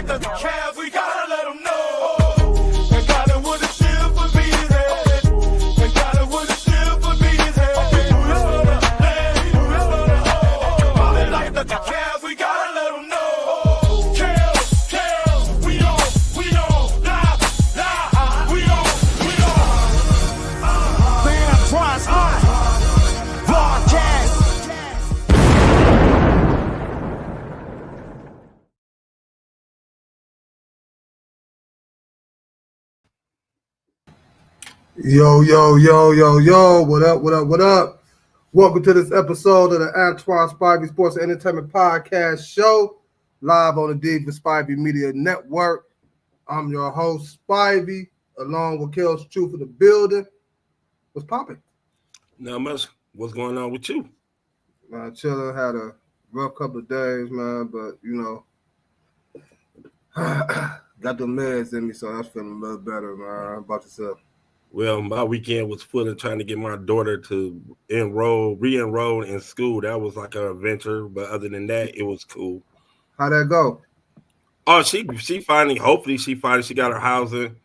like the Cavs, we gotta let them know. And got it with a shield for me his head. And got it with a shield for me his head. Ballin' like the Cavs, we gotta let them know. Kellz, we on, lie, we on. The Antoine's broadcast. Yo, what up? Welcome to this episode of the Antoine Spivey Sports and Entertainment Podcast Show, live on the Diva Spivey Media Network. I'm your host, Spivey, along with Kellz Truth in the building. What's popping? Not much. What's going on with you? Man, chilling, had a rough couple of days, man, but, got the meds in me, so that's feeling a little better, man. How about yourself? Well, my weekend was full of trying to get my daughter to re-enroll in school. That was like an adventure, but other than that, it was cool. How'd that go? Oh, she finally got her housing.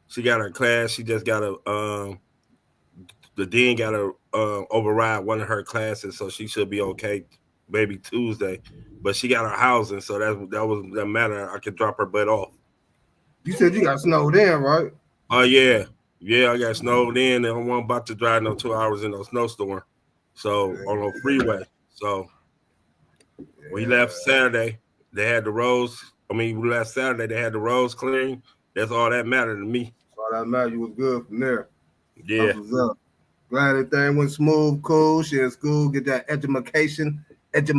She got her class. She just got the dean got to override one of her classes, so she should be okay maybe Tuesday. But she got her housing, so that matter. I could drop her butt off. You said you got snowed in, right? Oh, yeah. Yeah, I got snowed in, and I wasn't about to drive no 2 hours in no snowstorm. So on a freeway. So we left Saturday. They had the roads. We left Saturday. They had the roads clearing. That's all that mattered to me. All that mattered. You was good from there. Yeah. Glad everything went smooth, cool. She in school, get that education. Better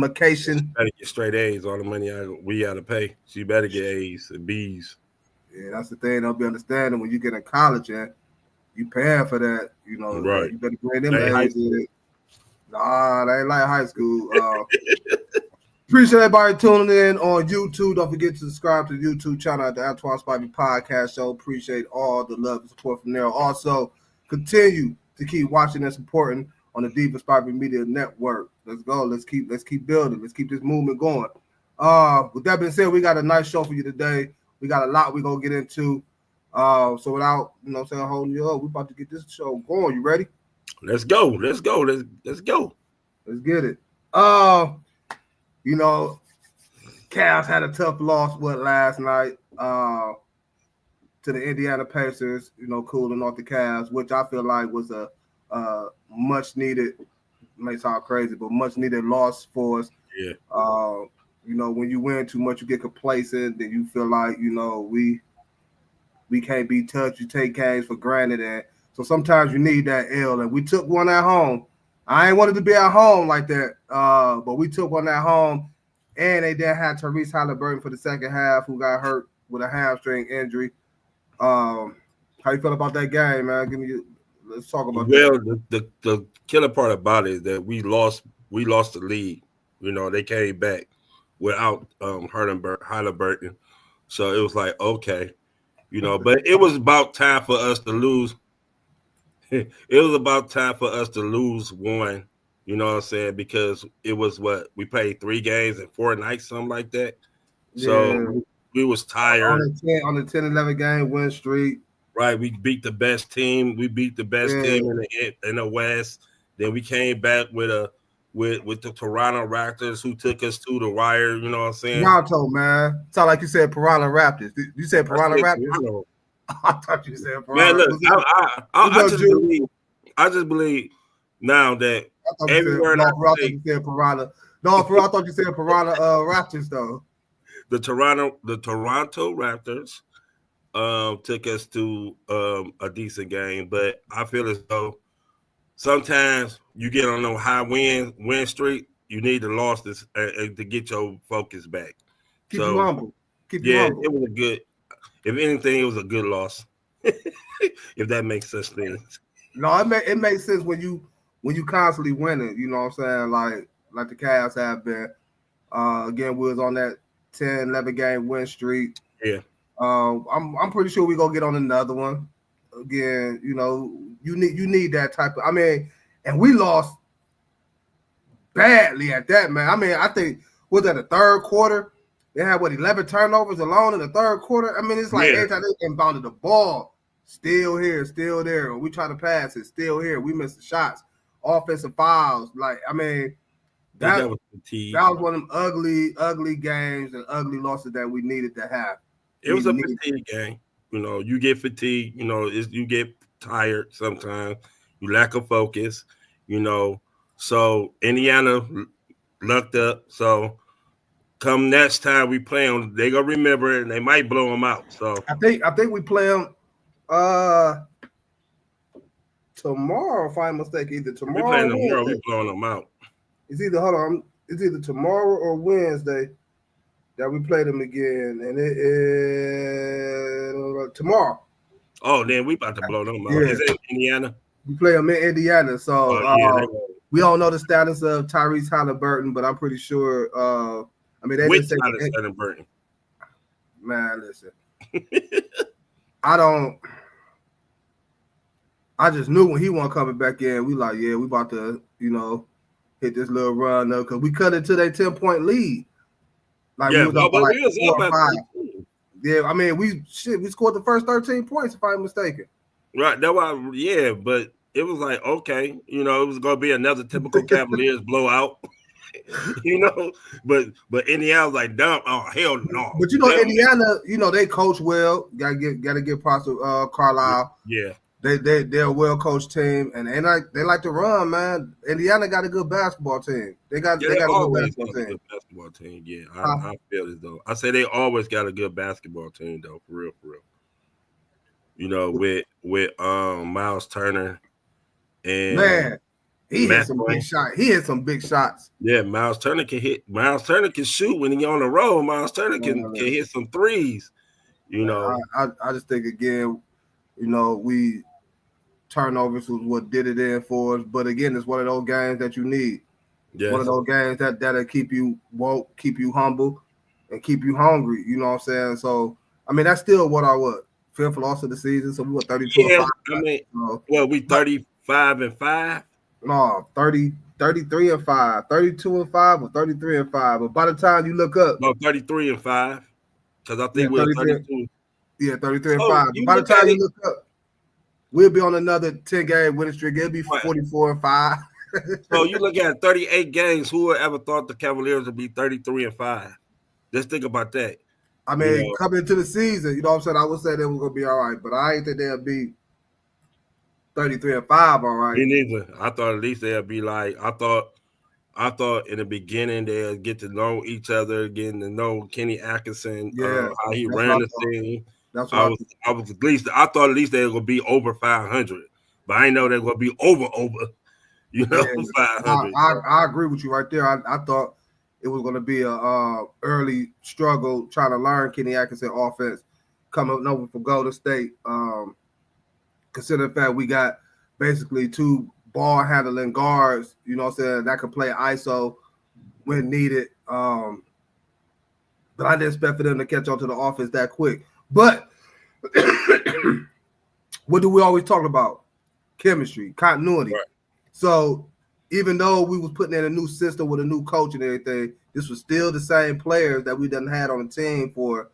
get straight A's. All the money we got to pay. She better get A's and B's. Yeah, that's the thing. They'll be understanding when you get in college, and you paying for that, Right. You better grade them A's. Nah, they ain't like high school. Appreciate everybody tuning in on YouTube. Don't forget to subscribe to the YouTube channel at the Antoine Spivey Podcast Show. Appreciate all the love and support from there. Also, continue to keep watching and supporting on the Diva Spivey Media Network. Let's go. Let's keep building. Let's keep this movement going. With that being said, we got a nice show for you today. We got a lot we're gonna get into. So without holding you up, we're about to get this show going. You ready? Let's go. Let's go. Let's get it. Cavs had a tough loss last night to the Indiana Pacers, cooling off the Cavs, which I feel like was a much needed, may sound crazy, but much needed loss for us. Yeah. When you win too much, you get complacent, then you feel like, we can't be touched. You take games for granted. And so sometimes you need that L. And we took one at home. I ain't wanted to be at home like that, but we took one at home. And they then had Tyrese Halliburton for the second half, who got hurt with a hamstring injury. How you feel about that game, man? Let's talk about that. Well, the killer part about it is that we lost the lead. They came back without Halliburton. So it was like, okay. But it was about time for us to lose. It was about time for us to lose one, you know what I'm saying? Because it was we played 3 games in 4 nights, something like that. Yeah. So we was tired. On the 10-11 game win streak. Right. We beat the best team. We beat the best team in the West. Then we came back with the Toronto Raptors, who took us to the wire, you know what I'm saying? Toronto, man. Sound like you said Toronto Raptors. You said Toronto Raptors? I thought you said Toronto. Man, look, I just believe now that everywhere I thought you said Toronto. No, for real, I thought you said Toronto Raptors, though. The Toronto Raptors took us to a decent game, but I feel as though sometimes you get on a high win streak, you need the losses to get your focus back. Keep you humble. It was a good. If anything, it was a good loss. If that makes such things. No, it makes sense when you constantly winning. You know what I'm saying? Like the Cavs have been. Again, we was on that 10-11 game win streak. Yeah. I'm pretty sure we're gonna get on another one. Again, you need that type of. And we lost badly at that, man. I think was that the third quarter? They had 11 turnovers alone in the third quarter. I mean, it's like every time they inbounded the ball, still here, still there. We try to pass it, still here. We missed the shots, offensive fouls. Like, I mean, that was fatigue. That was one of them ugly games and ugly losses that we needed to have. It was a fatigue game. You know, you get fatigued. You know, you get tired sometimes. You lack of focus. You know, so Indiana lucked up. So come next time we play them, they gonna remember it and they might blow them out. So I think we play them tomorrow, if I'm mistaken. Either tomorrow. We playing them tomorrow, we blowing them out. It's either it's either tomorrow or Wednesday that we play them again, and it is tomorrow. Oh, then we about to blow them out. Is it Indiana? We play them in Indiana, so we don't know the status of Tyrese Halliburton, but I'm pretty sure. I mean, they didn't say Halliburton. Man, listen, I just knew when he wasn't coming back in, we like, yeah, we about to, hit this little run though, because we cut into their 10-point lead. Like we was up like 4 or 5. Yeah, I mean, we scored the first 13 points, if I'm mistaken. Right, that was but it was like, okay, it was gonna be another typical Cavaliers blowout. But Indiana was like, dumb. Oh, hell no. But Indiana, they coach well. Gotta give props to Carlisle. Yeah. They're a well coached team, and they like to run, man. Indiana got a good basketball team. They got a good basketball team. Yeah, I feel it though. I say they always got a good basketball team though, for real. With Miles Turner and man, he hit some big shots. He hit some big shots. Yeah, Miles Turner can hit. Miles Turner can shoot when he's on the road. Miles Turner can hit some threes. I just think again, we turnovers was what did it in for us. But again, it's one of those games that you need. Yes. One of those games that'll keep you woke, keep you humble, and keep you hungry. You know what I'm saying? So, I mean, that's still what our fifth loss of the season. So we were 32-5. I mean, we 35-5? No, 33-5, 32-5, or 33-5. But by the time you look up, no, 33-5, because I think we're 32. Yeah, 33-5. By the time you look up, we'll be on another 10-game winning streak. It'll be 44-5. So you look at 38 games. Who would ever thought the Cavaliers would be 33-5? Just think about that. I mean, coming into the season, you know what I'm saying? I would say they were going to be all right, but I ain't think they'll be 33-5 all right. Me neither. I thought at least they'll be like, I thought in the beginning they'll get to know each other, getting to know Kenny Atkinson, how he ran the thing. I thought at least they were gonna be over 500, but I know they're gonna be over. 500. I agree with you right there. I thought it was gonna be a early struggle trying to learn Kenny Atkinson offense coming over from Golden State. Consider the fact we got basically 2 ball handling guards, you know what I'm saying, that can play ISO when needed. But I didn't expect for them to catch on to the offense that quick. But what do we always talk about? Chemistry, continuity. Right. So even though we was putting in a new system with a new coach and everything, this was still the same players that we done had on the team for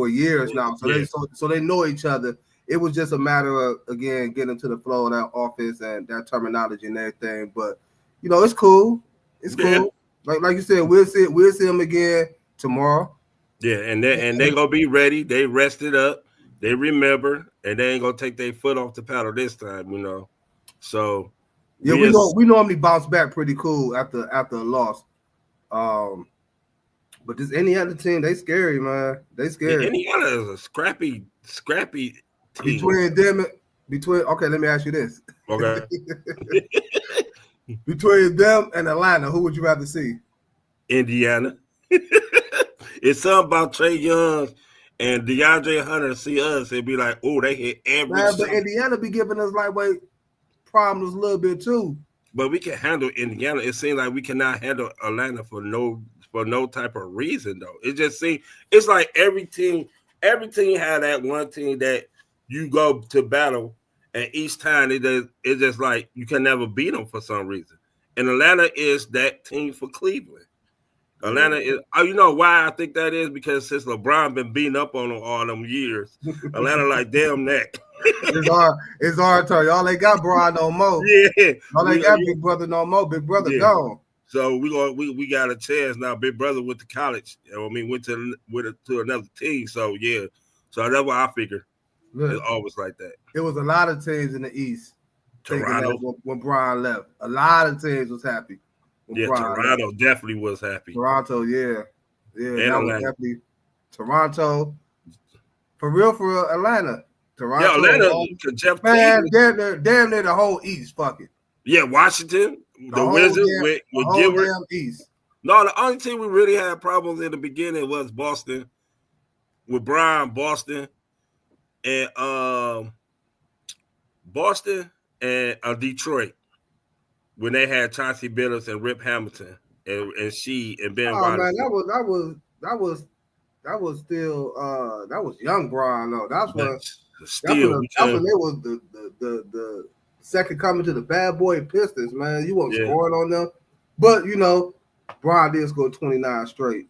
years now. So they know each other. It was just a matter of, again, getting into the flow of that offense and that terminology and everything. But, it's cool. It's cool. Like you said, we'll see them again tomorrow. Yeah, and they going to be ready. They rested up. They remember, and they ain't going to take their foot off the paddle this time, So, yeah, we normally bounce back pretty cool after a loss. But this Indiana team, they scary, man. They scary. Yeah, Indiana is a scrappy team. Okay, let me ask you this. Okay. Between them and Atlanta, who would you rather see? Indiana. It's something about Trae Young and DeAndre Hunter see us and be like, oh, they hit every. Man, but Indiana be giving us lightweight problems a little bit too. But we can handle Indiana. It seems like we cannot handle Atlanta for no type of reason though. It just seems it's like every team had that one team that you go to battle, and each time it's just like you can never beat them for some reason. And Atlanta is that team for Cleveland. Atlanta is. Oh, you know why I think that is? Because since LeBron been beating up on them all them years, Atlanta like damn that. It's our turn. Y'all ain't got Brian no more. Yeah, Y'all ain't got Big Brother no more. Big Brother Yeah. gone. So we got a chance now. Big Brother went to college. I mean, went to another team. So yeah, so that's why I figure it's always like that. It was a lot of teams in the East. Toronto, when Brian left, a lot of teams was happy. Yeah, Toronto definitely was happy. Toronto, yeah, And that Atlanta. was definitely Toronto. For real, Atlanta. Toronto, Yeah, Atlanta. Jeff man, damn near the whole East. Fuck it. Yeah, Washington, the Wizards with Gilbert. East. No, the only team we really had problems in the beginning was Boston with Brian, Boston and Detroit when they had Chauncey Billups and Rip Hamilton and Ben Wallace. Man, that was still that was young Brian though. That's when it was the second coming to the bad boy Pistons, man. You weren't scoring on them. But you know, Brian did score 29 straight.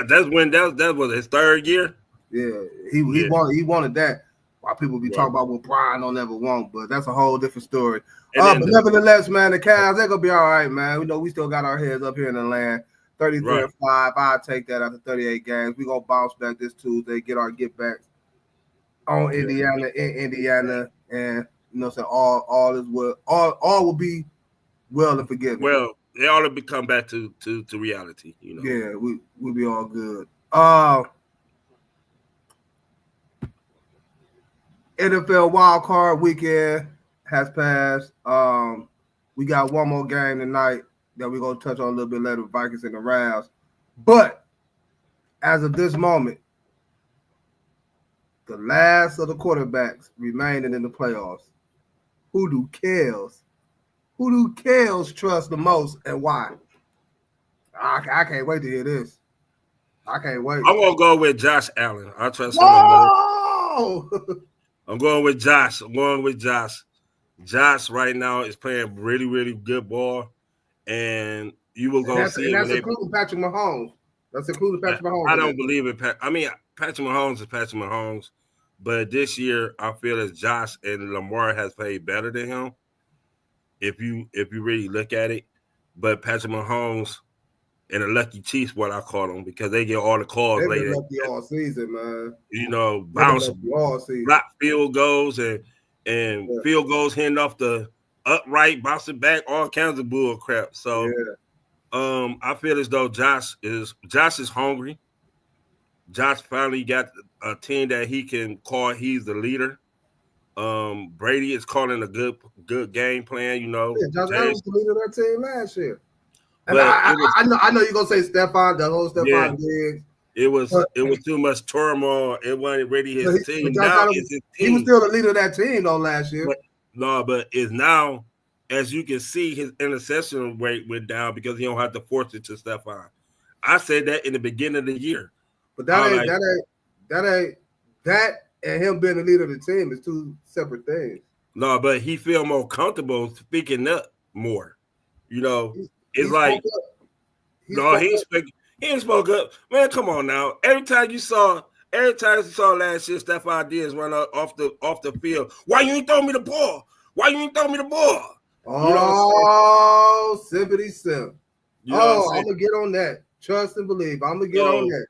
That's when that was his third year. Yeah, he wanted that. While people be talking about what Brian don't ever want, but that's a whole different story. But nevertheless, man, the Cavs, they're gonna be all right, man. We know we still got our heads up here in the land. 33-5. I'll take that after 38 games. We gonna bounce back this Tuesday, get our get backs on Indiana in Indiana, and you know, so all is well. All will be well and forgiven. Well, they ought to come back to reality, you know. Yeah, we'll be all good. NFL wild card weekend has passed. We got one more game tonight that we're gonna touch on a little bit later, Vikings and the Rams. But as of this moment, the last of the quarterbacks remaining in the playoffs. Who do Kellz trust the most and why? I can't wait to hear this. I can't wait. I'm gonna go with Josh Allen. I trust him the most. I'm going with Josh. Josh right now is playing really, really good ball, and you will go see. And that's including Patrick Mahomes. I don't believe it. Patrick Mahomes is Patrick Mahomes, but this year I feel as Josh and Lamar has played better than him. If you really look at it, but Patrick Mahomes and the lucky Chiefs, what I call them, because they get all the calls later. They've been lucky all season, man. You know, bounce, block field goals and field goals hitting off the upright, bouncing back, all kinds of bull crap. So, I feel as though Josh is hungry. Josh finally got a team that he can call. He's the leader. Brady is calling a good game plan. You know, Josh Allen was the leader of that team last year. And I know you're gonna say Stephon, the whole Stephon Diggs. It was too much turmoil. It wasn't really his team. Now it's his team. He was still the leader of that team though last year. But it's now, as you can see, his interception rate went down because he don't have to force it to Stephon. I said that in the beginning of the year. But that and him being the leader of the team is two separate things. No, but he feel more comfortable speaking up more. You know. It's like, he ain't spoke up. Man, come on now. Every time you saw last year, Stephon Diggs run off the field. Why you ain't throw me the ball? Oh, Simpity Simp. I'm gonna get on that. Trust and believe. I'm gonna get on that.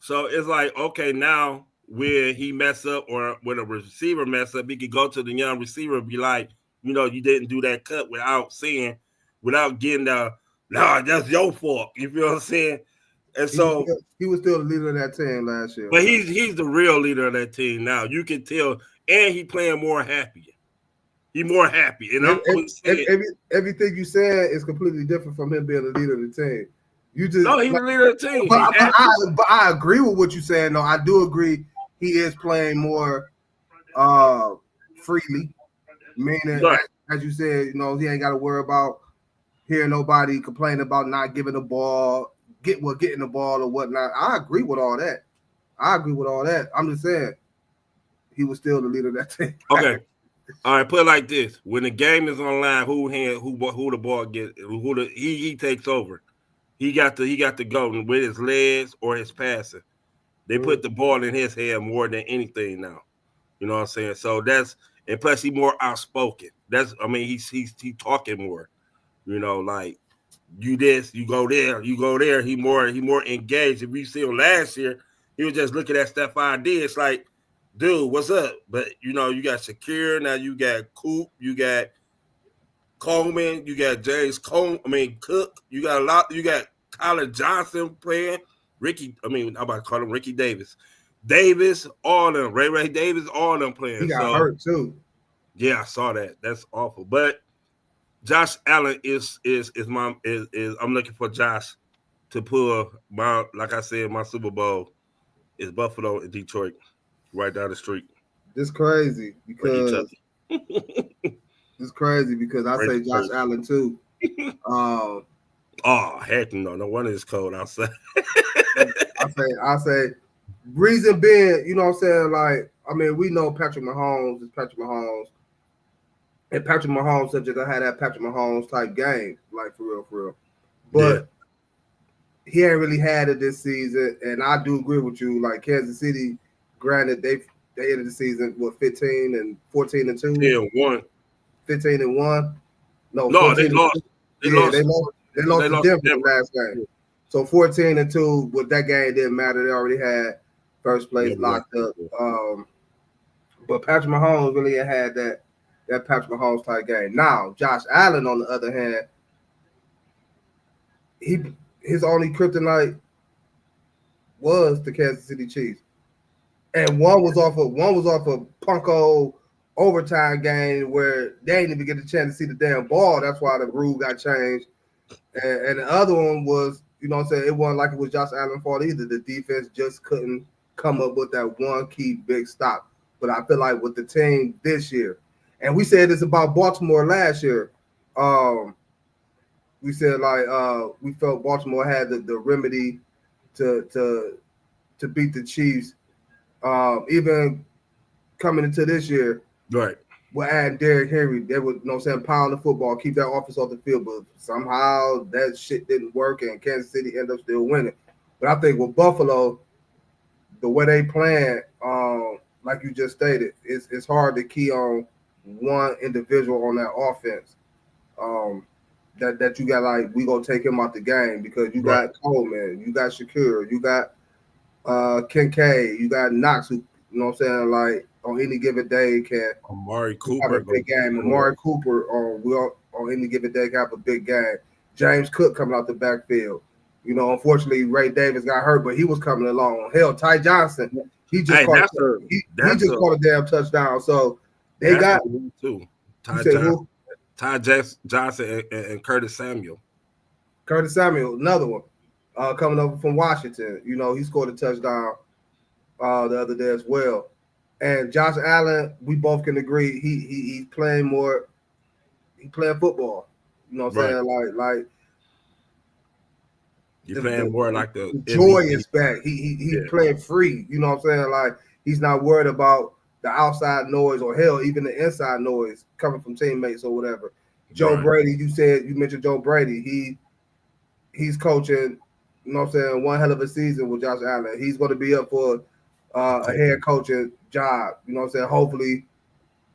So it's like, okay, now when he mess up or when a receiver mess up, he could go to the young receiver and be like, you know, you didn't do that cut without getting that's your fault. You feel what I'm saying? And so he was still the leader of that team last year. But he's the real leader of that team now. You can tell, and he playing more happy. He more happy. And everything you said is completely different from him being the leader of the team. He's the leader of the team. But I agree with what you're saying. though. I do agree he is playing more freely. Meaning, as you said, you know, he ain't got to worry about hearing nobody complain about not giving the ball, getting the ball or whatnot. I agree with all that. I'm just saying he was still the leader of that team. Okay. All right, put it like this. When the game is on line, who the ball gets, he takes over. he got to go with his legs or his passing. They put the ball in his hand more than anything now. You know what I'm saying? So that's, and plus he more outspoken. He's talking more. You know, like you this, you go there, you go there. He more engaged. If you see him last year, he was just looking at stuff I did. It's like, dude, what's up? But you know, you got Shakir, now you got Coop, you got Coleman, you got James Cook, you got a lot, you got Tyler Johnson playing, I'm about to call him Ricky Davis. All of them, Ray Davis, all of them playing. He got hurt too. Yeah, I saw that. That's awful. But Josh Allen is I'm looking for Josh to pull my, like I said, my Super Bowl is Buffalo and Detroit, right down the street. It's crazy because I say Josh Allen too. Oh heck no! No wonder it's cold outside. I say, reason being, you know what I'm saying? Like, I mean, we know Patrick Mahomes is Patrick Mahomes, and Patrick Mahomes such as I had that Patrick Mahomes type game, like for real. But he ain't really had it this season, and I do agree with you. Like Kansas City, granted they ended the season with 15 and 14 and 2. 15 and 1. No, they lost. They lost to Denver last game. So 14 and 2, with that game didn't matter. They already had first place locked up. But Patrick Mahomes really had that Patrick Mahomes type game. Now, Josh Allen, on the other hand, his only kryptonite was the Kansas City Chiefs. And one was off a punko overtime game where they didn't even get a chance to see the damn ball. That's why the rule got changed. And the other one was, you know what I'm saying, it wasn't like it was Josh Allen's fault either. The defense just couldn't come up with that one key big stop. But I feel like with the team this year, and we said this about Baltimore last year, we said we felt Baltimore had the remedy to beat the Chiefs. Even coming into this year, right? We're adding Derrick Henry. They would, you know what I'm saying, pound the football, keep that offense off the field. But somehow that shit didn't work, and Kansas City ended up still winning. But I think with Buffalo, the way they playing, like you just stated, it's hard to key on one individual on that offense. That you got, like, we gonna take him out the game because you got Coleman, you got Shakir, you got Kincaid, you got Knox, who, you know what I'm saying, like, on any given day can Amari Cooper have a big game. Amari Cooper on any given day can have a big game. James Cook coming out the backfield. You know, unfortunately, Ray Davis got hurt, but he was coming along. Hell, Ty Johnson, he just caught a damn touchdown. So they got too. Ty Johnson and Curtis Samuel. Curtis Samuel, another one, coming over from Washington. You know, he scored a touchdown the other day as well. And Josh Allen, we both can agree he's playing more. He playing football. You know what I'm saying? Like you're playing more like the joy is back. He's playing free. You know what I'm saying? Like, he's not worried about the outside noise or hell, even the inside noise coming from teammates or whatever. Joe Brady, you mentioned Joe Brady. He's coaching, you know what I'm saying, one hell of a season with Josh Allen. He's going to be up for a head coaching job. You know what I'm saying? Hopefully,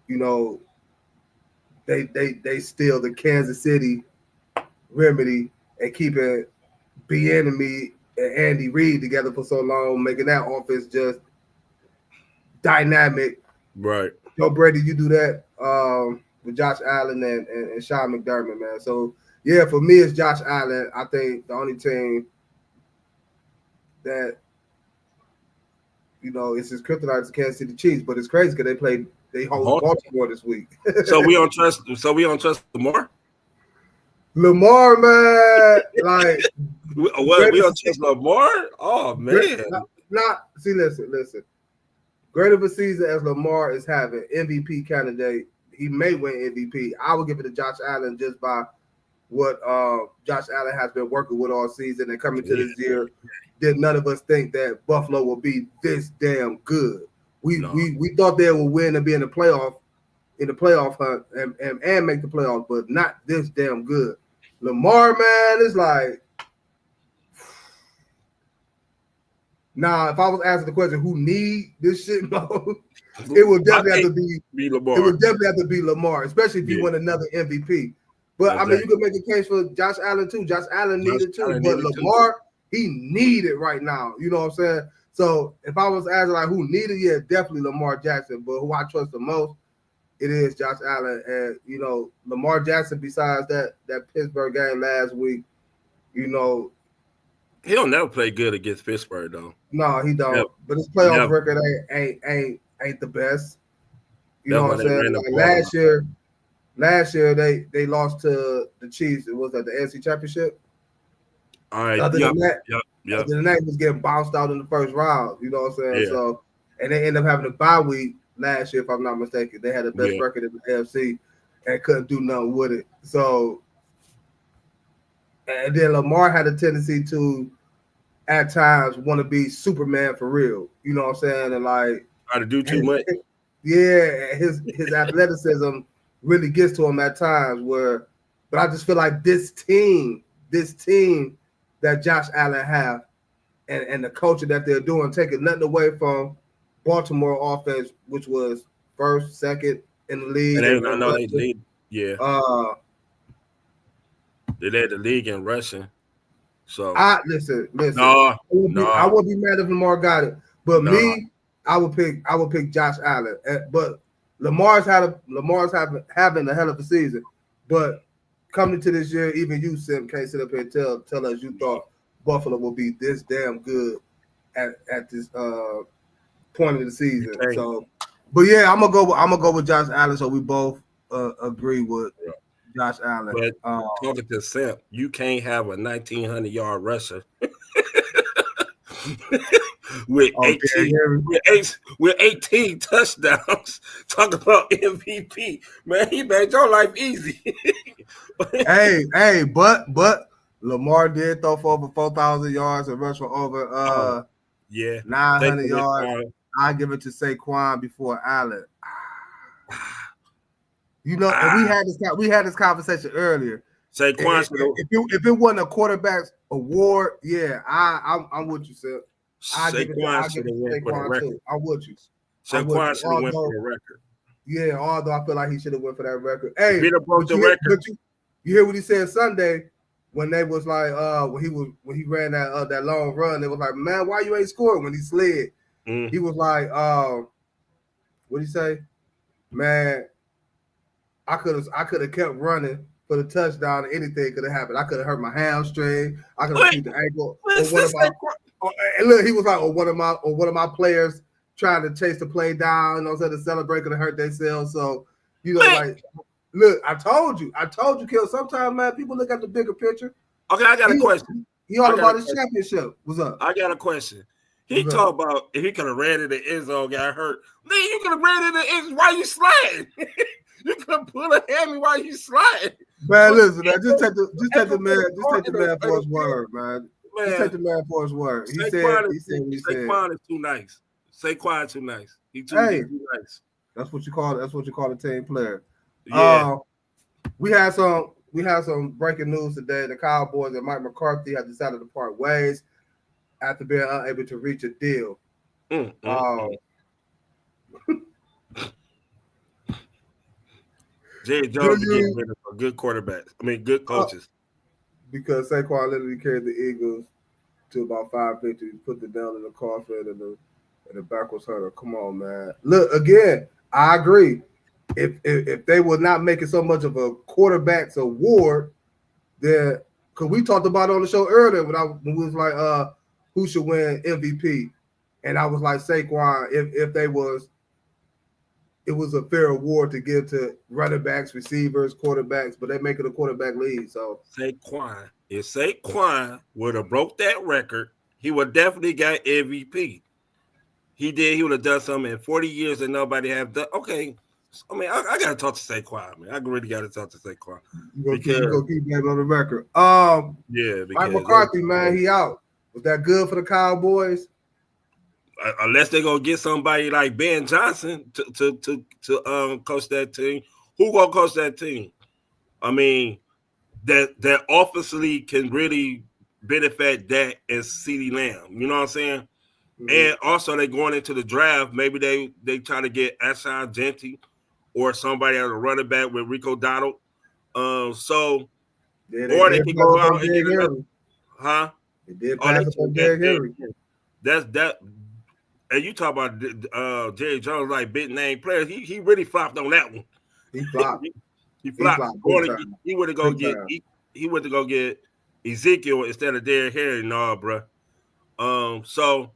you know, they steal the Kansas City remedy and keep it Bieniemy and Andy Reid together for so long, making that offense just dynamic. Right. Joe Brady, you do that with Josh Allen and Sean McDermott, man. So, yeah, for me, it's Josh Allen. I think the only team that, you know, it's his kryptonite is the Kansas City Chiefs, but it's crazy because they hold Baltimore this week. So we don't trust Lamar? Lamar, man, like we don't trust Lamar? Oh man. Listen. Great of a season as Lamar is having, MVP candidate. He may win MVP. I would give it to Josh Allen just by what Josh Allen has been working with all season and coming to this year. Did none of us think that Buffalo will be this damn good? We thought they would win and be in the playoff hunt and make the playoffs, but not this damn good. Lamar, man, it's like Now, if I was asking the question, who need this shit most, it would definitely have to be Lamar. It would definitely have to be Lamar, especially if you win another MVP. But I mean, you could make a case for Josh Allen too. Josh Allen needed too, but Lamar, he needed right now. You know what I'm saying? So if I was asking like who needed, yeah, definitely Lamar Jackson. But who I trust the most, it is Josh Allen. And you know, Lamar Jackson. Besides that Pittsburgh game last week, you know. He don't never play good against Pittsburgh though. No, he don't. Never. But his playoff record ain't the best. You know what I'm saying? Like last year they lost to the Chiefs. It was at the NFC Championship. All right. Other than that, he was getting bounced out in the first round. You know what I'm saying? Yeah. So and they ended up having a bye week last year, if I'm not mistaken. They had the best record in the AFC and couldn't do nothing with it. So and then Lamar had a tendency to at times want to be Superman for real. You know what I'm saying? And like try to do too much. Yeah, his athleticism really gets to him at times but I just feel like this team that Josh Allen have and the culture that they're doing, taking nothing away from Baltimore offense, which was first, second in the league. And they lead. Yeah. They led the league in rushing. So listen. No, I wouldn't be mad if Lamar got it. But me, I would pick Josh Allen. But Lamar's having a hell of a season. But coming to this year, even you, Sim, can't sit up here and tell us you thought Buffalo would be this damn good at this point of the season. Okay. So, but yeah, I'm gonna go with Josh Allen. So we both agree with Josh Allen. But talking to Sim, you can't have a 1,900-yard rusher with 18 touchdowns. Talk about MVP, man. He made your life easy. hey, but Lamar did throw for over 4,000 yards and rush for over 900 yards. I give it to Saquon before Allen. You know, and we had this conversation earlier. Saquon, if it wasn't a quarterback's award, yeah, I'm with you, sir. Saquon should have went for the record. I'm with you. Saquon should have went for the record. Yeah, although I feel like he should have went for that record. Hey, broke the record. You hear what he said Sunday when they was like when he ran that long run, they was like, man, why you ain't scoring when he slid? He was like, what'd he say? Man, I could have kept running for the touchdown. Anything could have happened. I could have hurt my hamstring. I could have tweaked the ankle. He was like, or one of my players trying to chase the play down. You know, so to celebrate could have hurt themselves. So you know, like, look, I told you, Kellz. Sometimes, man, people look at the bigger picture. Okay, I got a question. He all about his championship. What's up? I got a question. He talked about if he could have ran in the end zone, got hurt. Man, you could have ran in the end zone while you sliding. You could have pulled a hammy while you sliding. Man, listen, man, just take the man for his word, man. Just take the man for his word. He said what he said. Saquon is too nice. Saquon too nice. He's too nice. That's what you call a team player. Yeah. We had some breaking news today. The Cowboys and Mike McCarthy have decided to part ways after being unable to reach a deal. Jerry Jones is getting rid of good quarterbacks. I mean, good coaches. Because Saquon literally carried the Eagles to about 550, put them down in the coffin and the backwards hurdle. Come on, man. Look, again, I agree. If they were not making so much of a quarterback's award, then because we talked about it on the show earlier when we was like, who should win MVP, and I was like Saquon. If it was a fair award to give to running backs, receivers, quarterbacks, but they make it a quarterback league. So Saquon, if Saquon would have broke that record, he would definitely got MVP. He did. He would have done something in 40 years that nobody have done. Okay. I mean, I got to talk to Saquon, man. I really got to talk to Saquon. You gonna keep that on the record. Yeah. Mike McCarthy, man, he out. Was that good for the Cowboys? Unless they're gonna get somebody like Ben Johnson to coach that team. Who gonna coach that team? I mean, that offensively can really benefit Dak and CeeDee Lamb. You know what I'm saying? And also they going into the draft. Maybe they try to get Ashawn Jeanty or somebody as a running back with Rico Donald. So or they can go out and get another. Huh? They did pass up on Derrick Henry. That's that. And you talk about Jerry Jones like big name players. He really flopped on that one. He flopped. he flopped. He went to go get he went to go get Ezekiel instead of Derrick Henry. No, bro. So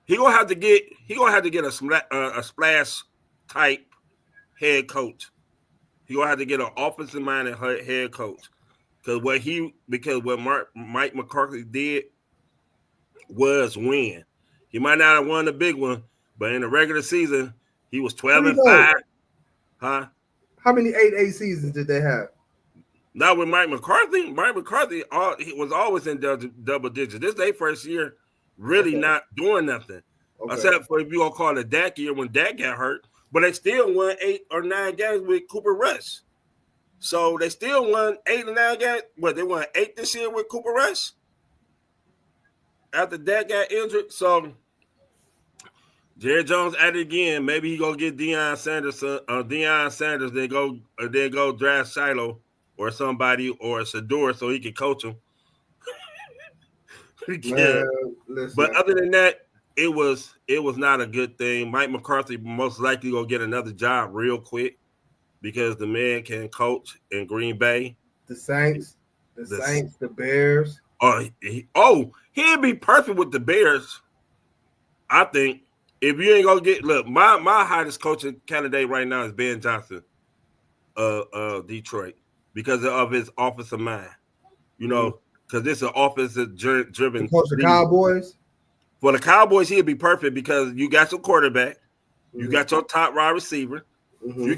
he gonna have to get a splash type head coach. He gonna have to get an offensive minded head coach because what Mike McCarthy did was win. He might not have won the big one, but in the regular season, he was 12-5. Huh? How many 8-8 seasons did they have? Not with Mike McCarthy. Mike McCarthy he was always in double digits. This is their first year really not doing nothing. Except for if you're going to call it Dak year when Dak got hurt. But they still won 8 or 9 games with Cooper Rush. So they still won 8 or 9 games. What, they won 8 this year with Cooper Rush? After Dak got injured. So Jerry Jones at it again. Maybe he gonna get Deion Sanders. Then go draft Shiloh or somebody or Shador so he can coach him. Yeah. But other than that, it was not a good thing. Mike McCarthy most likely gonna get another job real quick because the man can coach in Green Bay. The Saints, the Bears. He'd be perfect with the Bears. I think if you ain't gonna get my hottest coaching candidate right now is Ben Johnson, Detroit, because of his offensive mind. You know, because it's an offensive driven. Coach the Cowboys. For the Cowboys, he'd be perfect because you got your quarterback, you got your top wide receiver. You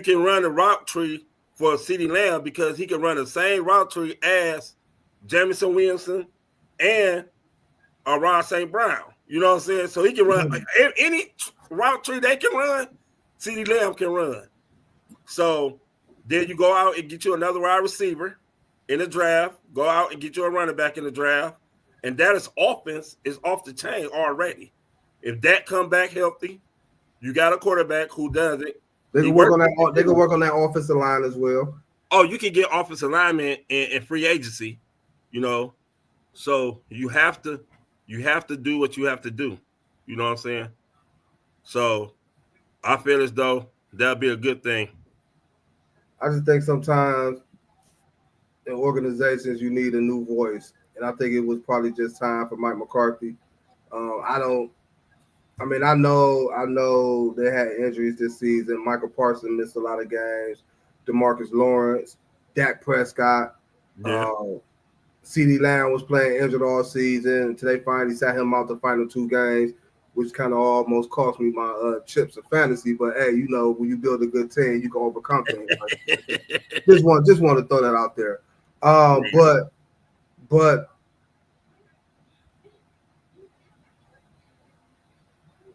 can run a route tree for CeeDee Lamb because he can run the same route tree as Jamison Williamson and Ron St. Brown. You know what I'm saying? So he can run any route tree they can run, CeeDee Lamb can run. So then you go out and get you another wide receiver in the draft, go out and get you a running back in the draft, and that is offense is off the chain already. If that come back healthy, you got a quarterback who does it. They can work on that. They can work on that offensive line as well. Oh, you can get offensive linemen in free agency, you know. So you have to do what you have to do. You know what I'm saying? So I feel as though that'll be a good thing. I just think sometimes in organizations you need a new voice, and I think it was probably just time for Mike McCarthy. I know they had injuries this season. Michael Parsons missed a lot of games. DeMarcus Lawrence, Dak Prescott, CeeDee Lamb was playing injured all season. Until they finally sat him out the final 2 games, which kind of almost cost me my chips of fantasy. But hey, you know, when you build a good team, you can overcome things. just want to throw that out there. But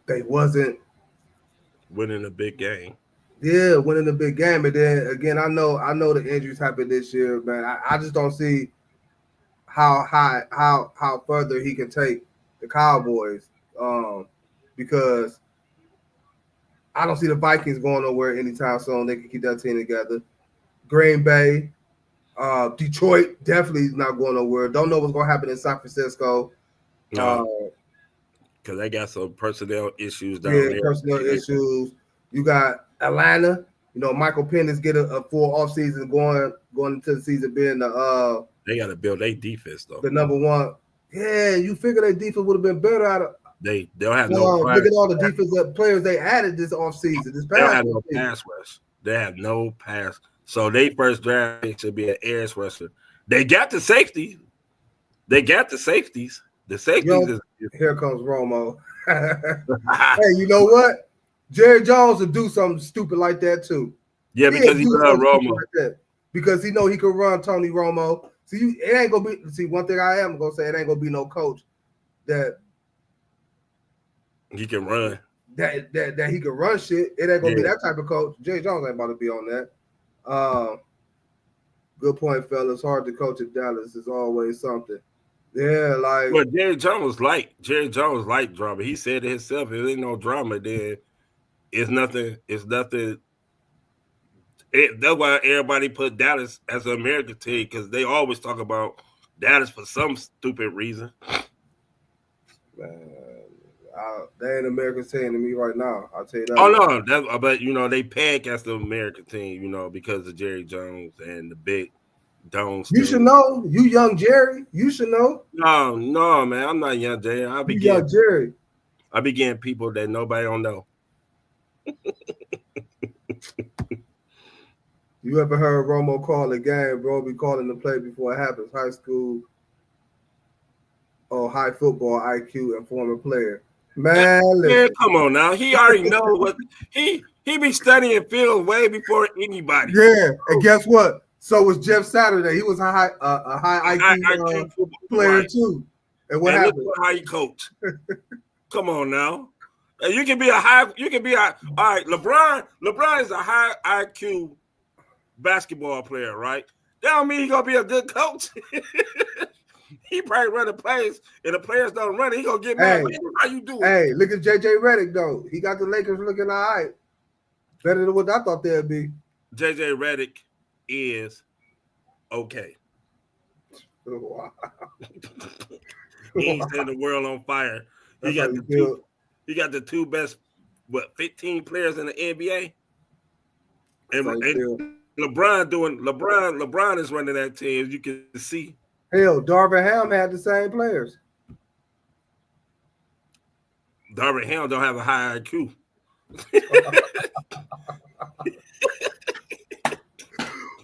they wasn't winning a big game. Yeah, winning a big game. But then again, I know the injuries happened this year, man. I just don't see how further he can take the Cowboys, because I don't see the Vikings going nowhere anytime soon. They can keep that team together. Green Bay, Detroit definitely not going nowhere. Don't know what's going to happen in San Francisco. Because they got some personnel issues down there. Personnel issues. You got Atlanta. You know, Michael Penix get a full offseason going into the season being the they got to build their defense though. The number one. Yeah, you figure their defense would have been better out of. They'll have no. Look at all the defensive players they added this offseason. They don't have no pass rush. They have no pass. So they first draft pick should be an edge rusher. They got the safety. They got the safeties. The safeties here comes Romo. Hey, you know what? Jerry Jones will do something stupid like that too. Yeah, because he loves Romo. Like because he know he can run Tony Romo. See, it ain't gonna be. See, one thing I am gonna say, it ain't gonna be no coach that he can run. That he can run shit. It ain't gonna be that type of coach. Jerry Jones ain't about to be on that. Good point, fellas. Hard to coach at Dallas is always something. Yeah, like But Jerry Jones like drama. He said it himself. If there ain't no drama, then it's nothing. It's nothing. That's why everybody put Dallas as an American team because they always talk about Dallas for some stupid reason. man, they ain't American team to me right now. I'll tell you that. Oh no, but they peg as the American team, because of Jerry Jones and the big Domes. You should know. You young Jerry. You should know. No, man. I'm not young Jerry. I be young Jerry. I be getting people that nobody don't know. You ever heard Romo call a game? Bro, be calling the play before it happens. High school or high football IQ and former player. Man, come on now. He already know what he be studying film way before anybody. Yeah, and guess what? So was Jeff Saturday. He was a high IQ player too. And what happened? Look how he coach. Come on now. And you can be all right. LeBron is a high IQ basketball player, right? That don't mean he's gonna be a good coach. He probably run the plays, and the players don't run it. He gonna get mad. How you doing? Hey, look at JJ Redick though. He got the Lakers looking all right. Better than what I thought they'd be. JJ Redick is okay. Wow. He ain't setting the world on fire. He got the two best 15 players in the NBA. And LeBron is running that team, as you can see. Hell, Darvin Ham had the same players. Darvin Ham don't have a high IQ.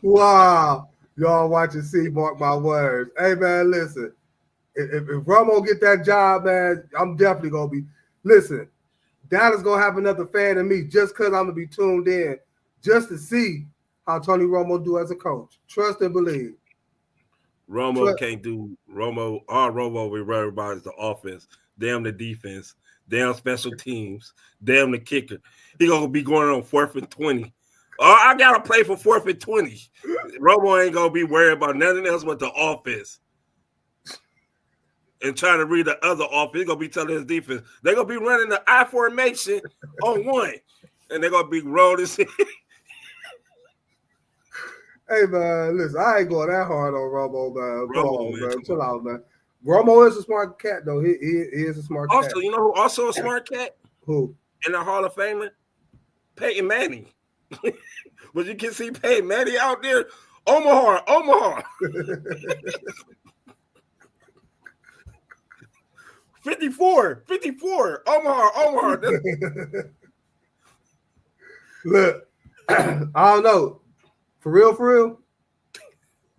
Wow. Y'all watch and see, mark my words. Hey, man, listen. If Romo get that job, man, I'm definitely going to be. Listen, Dallas going to have another fan of me just because I'm going to be tuned in just to see how Tony Romo do as a coach. Trust and believe. Can't do Romo. All Romo we worry about is the offense. Damn the defense. Damn special teams. Damn the kicker. He going to be going on 4th and 20. Oh, I got to play for 4th and 20. Romo ain't going to be worried about nothing else but the offense. And trying to read the other offense. He's going to be telling his defense. They're going to be running the I formation on 1. And they're going to be rolling. Hey, man, listen, I ain't going that hard on Romo, man. Come on, man. Chill out, man. Romo is a smart cat, though. He is a smart cat. Also, you know who also a smart cat? Who? In the Hall of Famer? Peyton Manning. But you can see Peyton Manning out there. Omaha. 54. Omaha. Look, I don't know. For real,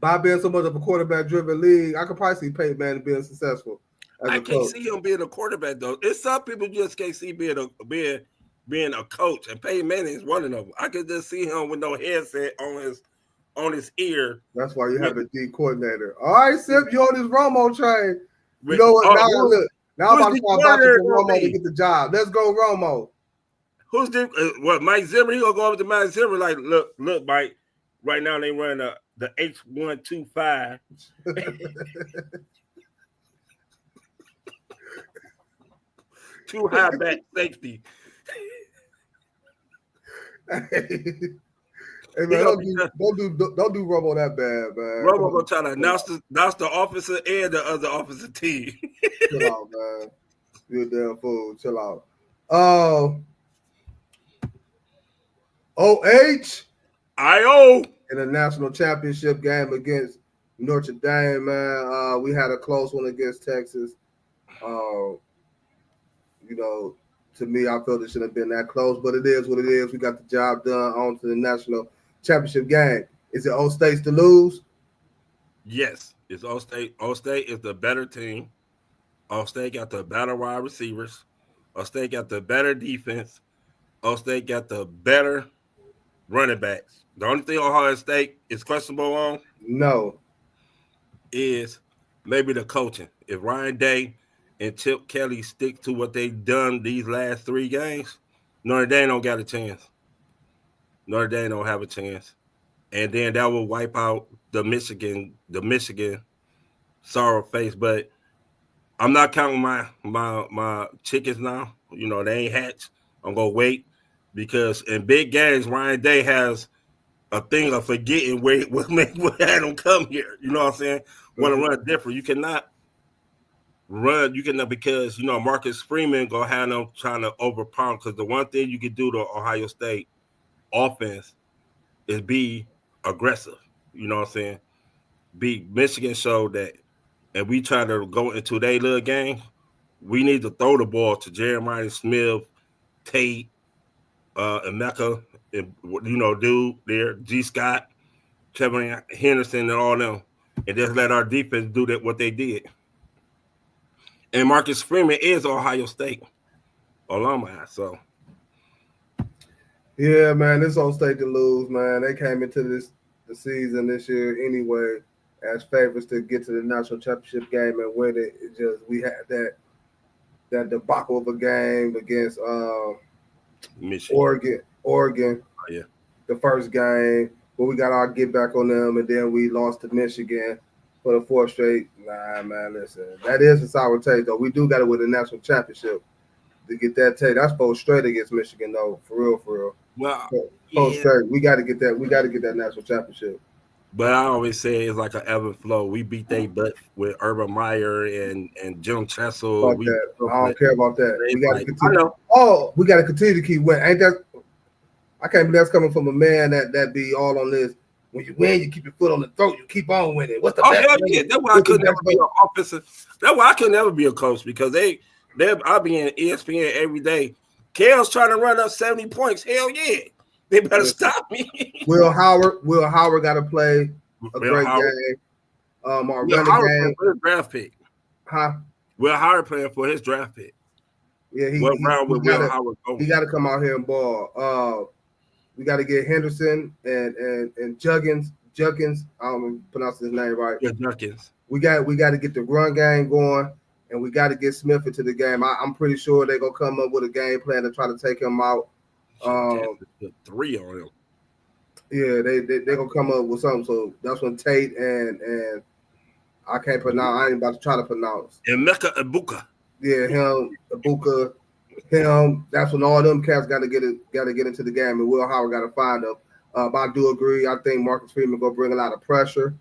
by being so much of a quarterback-driven league, I could probably see Peyton Manning being successful. I can't see him being a quarterback, though. It's some people just can't see being a coach, and Peyton Manning is one of them. I could just see him with no headset on his ear. That's why you have a D coordinator. All right, Sip, you on this Romo train. You know what? Now I'm about to call Dr. Romo to get the job. Let's go, Romo. Who's the Mike Zimmer? He gonna go over to Mike Zimmer like, look, Mike. Right now they run the H125. Too high back safety. Hey, man, don't do Romo that bad, man. Romo gonna try to announce the officer and the other officer team. Chill out, man. You're a damn fool. Chill out. IO in a national championship game against Notre Dame, man. We had a close one against Texas. To me, I felt it shouldn't have been that close, but it is what it is. We got the job done. On to the national championship game. Is it Old State's to lose? Yes, it's Old State. Old State is the better team. Old State got the better wide receivers. Old State got the better defense. Old State got the better running backs. The only thing Ohio State is questionable on is maybe the coaching. If Ryan Day and Chip Kelly stick to what they've done these last 3 games, Notre Dame don't got a chance. Notre Dame don't have a chance. And then that will wipe out the Michigan sorrow face. But I'm not counting my chickens now. You know, they ain't hatched. I'm gonna wait because in big games, Ryan Day has a thing of forgetting what had him come here. You know what I'm saying? Want to run different. You cannot run. You cannot because you know Marcus Freeman gonna have them trying to overpower. Because the one thing you can do to Ohio State offense is be aggressive. You know what I'm saying? Michigan showed that, and we try to go into their little game. We need to throw the ball to Jeremiah Smith, Tate, and Mecca, and you know, dude there, G. Scott, Kevin Henderson, and all them, and just let our defense do that what they did. And Marcus Freeman is Ohio State alumni, so Yeah, man, this whole state to lose, man. They came into the season this year anyway as favorites to get to the national championship game and win it. It just we had that debacle of a game against Michigan. Oregon, Yeah. the first game, but we got our get back on them, and then we lost to Michigan for the fourth straight. Nah, man, listen, that is a sour taste though. We do got to win the national championship to get that taste. That's four straight against Michigan though, for real, for real. Well, Four straight. We got to get that. We got to get that national championship. but I always say it's like an ebb and flow. We beat they butt with Urban Meyer and Jim Tressel. About that. I don't care about that. We got to I continue. know. Oh, we got to continue to keep winning. Ain't that? I can't believe that's coming from a man that be all on this. When you win, you keep your foot on the throat. You keep on winning. What's the best? Hell yeah. That's why I could never be an offensive. That's why I could never be a coach because I'll be in ESPN every day. Kellz trying to run up 70 points. Hell yeah. They better stop me. Will Howard got to play a great Howard. game. Our Will running Howard game. playing for his draft pick. Huh? Will Howard playing for his draft pick. Yeah, he Howard going? He got to come out here and ball. We got to get Henderson and Juggins. I don't pronounce his name right. Yeah, Junkins. We got to get the run game going, and we got to get Smith into the game. I'm pretty sure they're gonna come up with a game plan to try to take him out. Three on him. Yeah, they gonna come up with something. So that's when Tate and I can't pronounce. I ain't about to try to pronounce. And Mecca Ibuka. Yeah, him, Ibuka, him. That's when all them cats got to get into the game, and Will Howard got to find them. But I do agree. I think Marcus Freeman gonna bring a lot of pressure.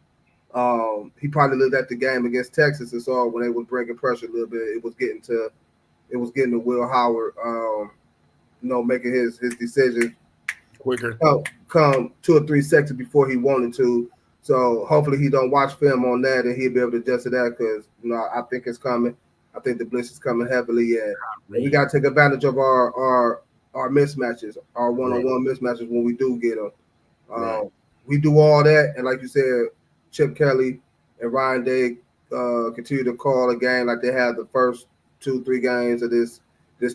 He probably looked at the game against Texas and saw when they was bringing pressure a little bit. It was getting to Will Howard. Making his decision Quicker. Come 2 or 3 seconds before he wanted to. So hopefully he don't watch film on that and he'll be able to adjust to that because I think it's coming. I think the blitz is coming heavily, and we got to take advantage of our mismatches, our one-on-one mismatches when we do get them. We do all that, and like you said, Chip Kelly and Ryan Day continue to call a game like they had the first 2-3 games of this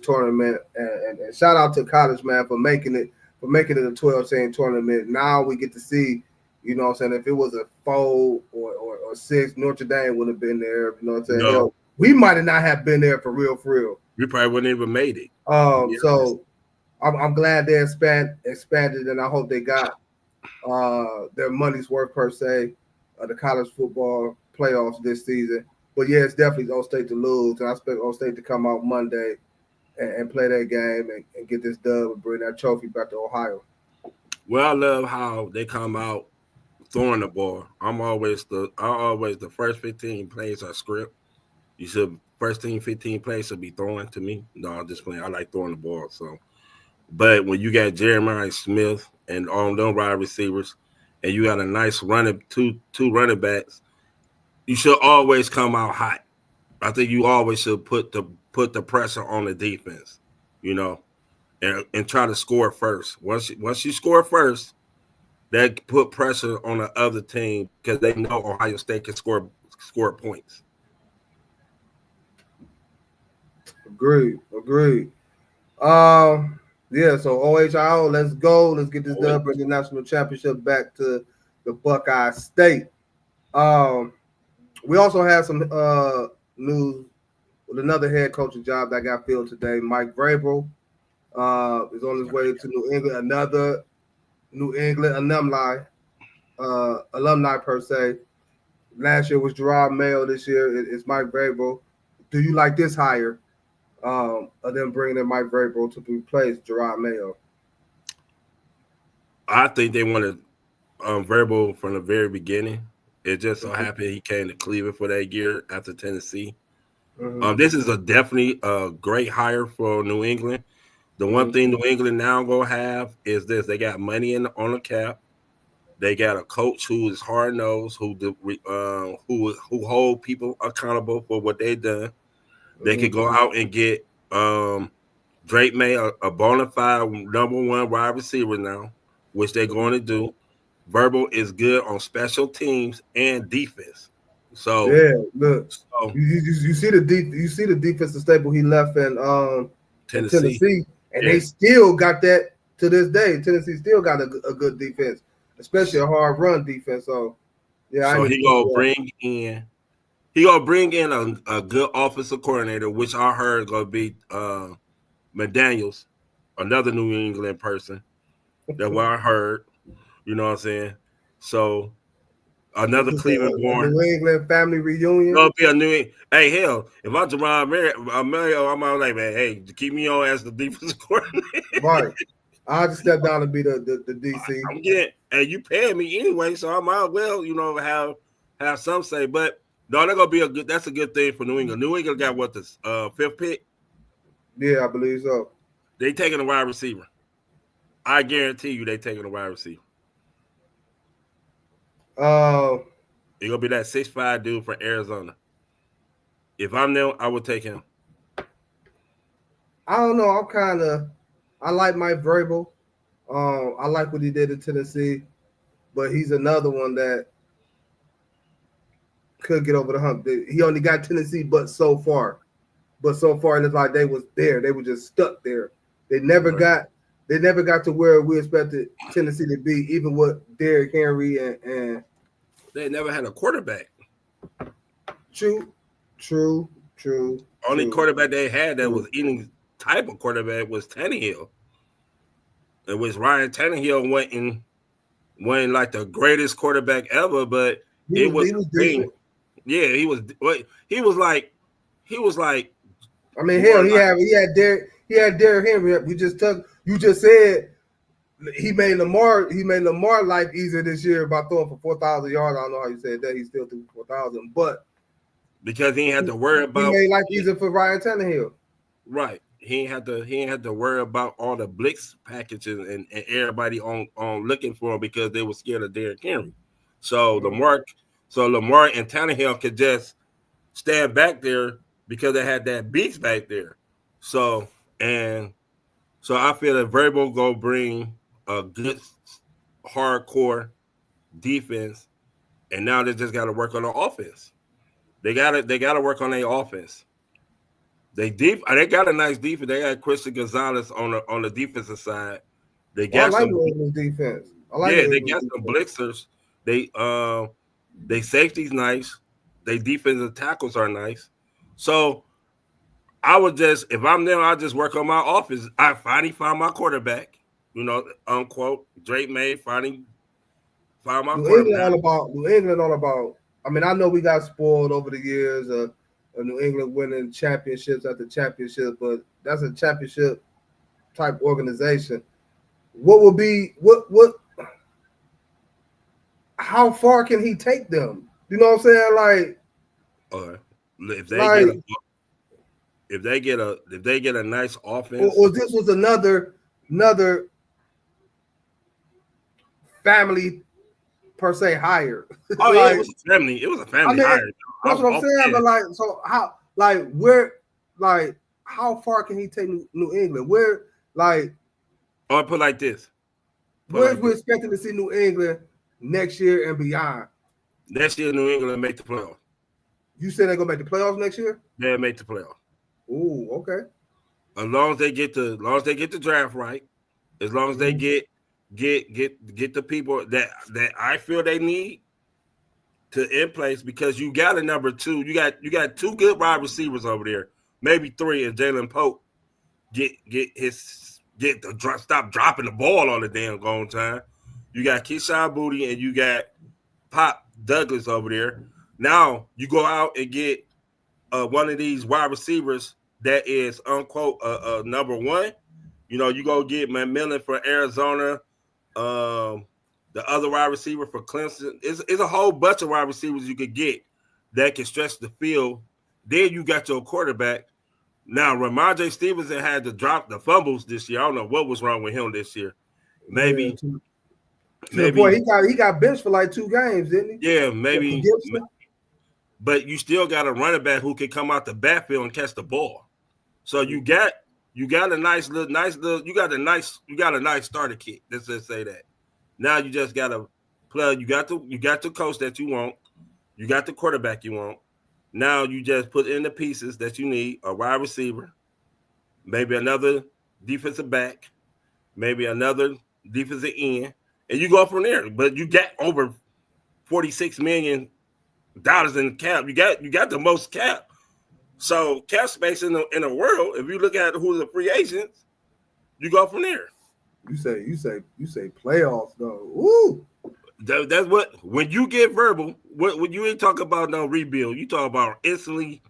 tournament. And shout out to college, man, for making it a 12-team tournament. Now we get to see, what I'm saying, if it was a 4 or 6, Notre Dame would have been there. You know what I'm saying? No. We might have not have been there for real. We probably wouldn't even made it. So I'm glad they expanded, and I hope they got their money's worth per se, the college football playoffs this season. But yeah, it's definitely O State to lose, and I expect O State to come out Monday and play that game and get this dub and bring that trophy back to Ohio. Well, I love how they come out throwing the ball. I'm always the first 15 plays are script. You should first 15 plays should be throwing to me. No, I'm just playing. I like throwing the ball. So, but when you got Jeremiah Smith and all them wide receivers, and you got a nice two running backs, you should always come out hot. I think you always should put the pressure on the defense, and try to score first. Once you score first, that put pressure on the other team because they know Ohio State can score points. Agreed. Yeah, so OHIO, let's go. Let's get this dub, bring the national championship back to the Buckeye State. We also had some news with another head coaching job that got filled today. Mike Vrabel is on his way to New England, another New England alumni per se. Last year was Gerard Mayo. This year it's Mike Vrabel. do you like this hire of them bringing in Mike Vrabel to replace Gerard Mayo? I think they wanted Vrabel from the very beginning. It just so happened he came to Cleveland for that year after Tennessee. This is definitely a great hire for New England. The one thing New England now gonna have is this: they got money on the cap. They got a coach who is hard nosed, who hold people accountable for what they done. They could go out and get Drake May, a bona fide number one wide receiver now, which they're going to do. Verbal is good on special teams and defense. So yeah, look, you see the defensive staple he left in Tennessee, and they still got that to this day. Tennessee still got a good defense, especially a hard run defense. So yeah, so he gonna bring in a good offensive coordinator, which I heard gonna be McDaniels, another New England person. That's what I heard. You know what I'm saying? So another Cleveland born New England family reunion. Gonna be a new. Hey, hell, if I'm Jerron Mario, I'm like, man, hey, keep me on as the defensive coordinator. Right. I'll just step down and be the DC. I'm getting, and you paying me anyway, so I might as well, have some say. But no, they're gonna be a good. That's a good thing for New England. New England got what, the fifth pick? Yeah, I believe so. They taking a wide receiver. I guarantee you, they taking a wide receiver. It's gonna be that 6'5" dude from Arizona. If I'm them, I would take him. I don't know. I like Mike Vrabel. I like what he did in Tennessee, but he's another one that could get over the hump. He only got Tennessee, but so far, and it's like they was there. They were just stuck there. They never got to where we expected Tennessee to be, even with Derrick Henry and they never had a quarterback. True. Only quarterback they had that was any type of quarterback was Tannehill. It was Ryan Tannehill wasn't like the greatest quarterback ever, but he was decent. Yeah, he was like. I mean, hell, he had Derrick Henry. You just said he made Lamar life easier this year by throwing for 4,000 yards. I don't know how you said that. He still threw 4,000, but because he ain't had to worry about. He made life easier for Ryan Tannehill. Right. He ain't had to worry about all the blitz packages and everybody on looking for him because they were scared of Derrick Henry. So Lamar and Tannehill could just stand back there because they had that beast back there. So I feel that Vrabel go bring a good hardcore defense, and now they just got to work on the offense. They got to work on their offense. They got a nice defense. They got Christian Gonzalez on the defensive side. They got some defense. They got some blitzers. They safety's nice. They defensive tackles are nice. So I would just, if I'm there, I'll just work on my offense. I finally found my quarterback, unquote. Drake May finally found my quarterback. New England all about. I mean, I know we got spoiled over the years of New England winning championships after championships, but that's a championship type organization. What? How far can he take them? You know what I'm saying? Like, if they get a nice offense, or this was another family per se hire. Oh yeah, it was a family. It was a family hire. That's what I'm saying. But how far can he take New England? I put it like this. We're expecting to see New England next year and beyond. Next year, New England make the playoffs. You said they're gonna make the playoffs next year? They'll make the playoffs. Ooh, okay. As long as they get the draft right, as long as they get the people that I feel they need to in place, because you got a number two. You got two good wide receivers over there, maybe three, and Jalen Pope stop dropping the ball all the damn gone time. You got Keyshawn Booty and you got Pop Douglas over there. Now you go out and get one of these wide receivers that is unquote number one, you know, you go get McMillan for Arizona, the other wide receiver for Clemson. It's a whole bunch of wide receivers you could get that can stretch the field. Then you got your quarterback. Now, Ramondre Stevenson had to drop the fumbles this year. I don't know what was wrong with him this year. Maybe, boy, he got benched for like 2 games, didn't he? Yeah, maybe. But you still got a running back who can come out the backfield and catch the ball. So you got a nice little you got a nice starter kit. Let's just say that. Now you just got to play. You got the coach that you want. You got the quarterback you want. Now you just put in the pieces that you need: a wide receiver, maybe another defensive back, maybe another defensive end, and you go from there. But you got over $46 million in the cap. You got the most cap. So cap space in the world. If you look at who's the free agents, you go from there. You say playoffs though. Woo! That's what when you get verbal. When you ain't talk about no rebuild, you talk about instantly